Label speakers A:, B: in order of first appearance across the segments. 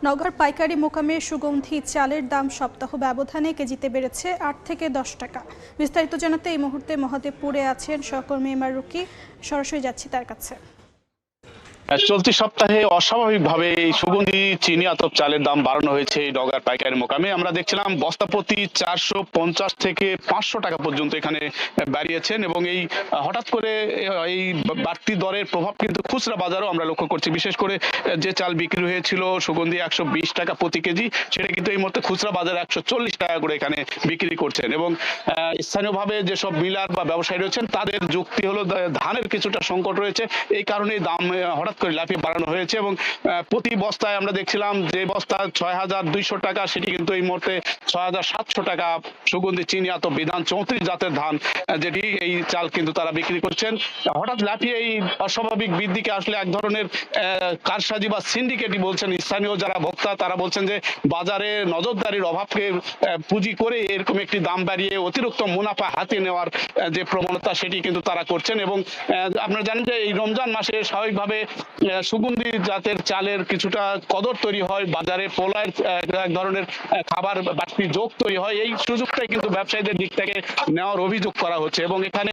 A: নওগাঁর পাইকারি মোকামে সুগন্ধি চালের দাম সপ্তাহ ব্যবধানে কেজিতে বেড়েছে ৮ থেকে ১০ টাকা। বিস্তারিত জানাতে এই মুহূর্তে মহাদেবপুরে আছেন সহকর্মী এমআর রুকি। সরাসরি যাচ্ছি তার কাছে।
B: চলতি সপ্তাহে অস্বাভাবিকভাবে এই সুগন্ধি চিনি আতপ চালের দাম বাড়ানো হয়েছে এই নওগাঁর পাইকারি মোকামে। আমরা দেখছিলাম বস্তা প্রতি 450 থেকে 500 টাকা পর্যন্ত এখানে বাড়িয়েছেন এবং এই হঠাৎ করে এই বাড়তি দরের প্রভাব কিন্তু খুচরা বাজারও আমরা লক্ষ্য করছি। বিশেষ করে যে চাল বিক্রি হয়েছিল সুগন্ধি 120 টাকা প্রতি কেজি, সেটা কিন্তু এই মুহূর্তে খুচরা বাজারে 140 টাকা করে এখানে বিক্রি করছেন। এবং স্থানীয়ভাবে যেসব মিলার বা ব্যবসায়ী রয়েছেন তাদের যুক্তি হলো ধানের কিছুটা সংকট রয়েছে, এই কারণে দাম হঠাৎ করে লাফিয়ে বাড়ানো হয়েছে। এবং প্রতি বস্তায় আমরা দেখছিলাম যে বস্তা ৬,২০০ টাকা, সেটি কিন্তু এই মুহূর্তে ৬,৭০০ টাকা সুগন্ধি চিনি আতপ বিধান 34 জাতের ধান, যেটি এই চাল কিন্তু তারা বিক্রি করছেন। হঠাৎ লাফিয়ে এই অস্বাভাবিক বৃদ্ধিকে আসলে এক ধরনের কারসাজি বা সিন্ডিকেটই বলছেন স্থানীয় যারা ভোক্তা। তারা বলছেন যে বাজারে নজরদারির অভাবকে পুঁজি করে এরকম একটি দাম বাড়িয়ে অতিরিক্ত মুনাফা হাতে নেওয়ার যে প্রবণতা সেটি কিন্তু তারা করছেন। এবং আপনারা জানেন যে এই রমজান মাসে স্বাভাবিকভাবে সুগন্ধি জাতের চালের কিছুটা কদর তৈরি হয়, বাজারে পোলার এক ধরনের খাবার বাড়তি যোগ তৈরি হয়। এই সুযোগটাই কিন্তু ব্যবসায়ীদের দিক থেকে নেওয়ার অভিযোগ করা হচ্ছে। এবং এখানে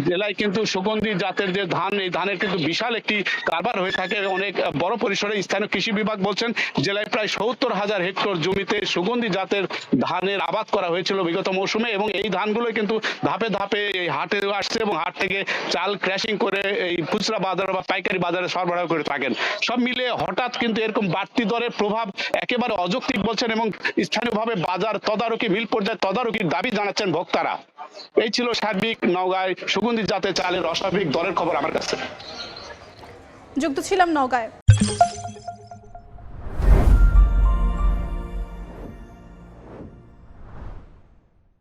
B: জেলায় কিন্তু সুগন্ধি জাতের যে ধান, এই ধানের কিন্তু বিশাল একটি কারবার হয়ে থাকে অনেক বড় পরিসরে। স্থানীয় কৃষি বিভাগ বলছেন জেলায় প্রায় ৭০,০০০ হেক্টর জমিতে সুগন্ধি জাতের ধানের আবাদ করা হয়েছিল বিগত মৌসুমে। এবং এই ধানগুলো কিন্তু ধাপে ধাপে এই হাটে আসছে এবং হাট থেকে চাল ক্র্যাশিং করে এই খুচরা বাজার বা পাইকারি বাজারে সরবরাহ করে থাকেন। সব মিলে হঠাৎ কিন্তু এরকম বাড়তি দরের প্রভাব একেবারে অযৌক্তিক বলছেন এবং স্থানীয়ভাবে বাজার তদারকি, মিল পর্যায়ে তদারকির দাবি জানাচ্ছেন ভোক্তারা। এই ছিল সার্বিক নওগাঁয় সুগন্ধি জাতের চালের অস্বাভাবিক দরের খবর আমার কাছে।
A: যুক্ত ছিলাম নওগাঁয়।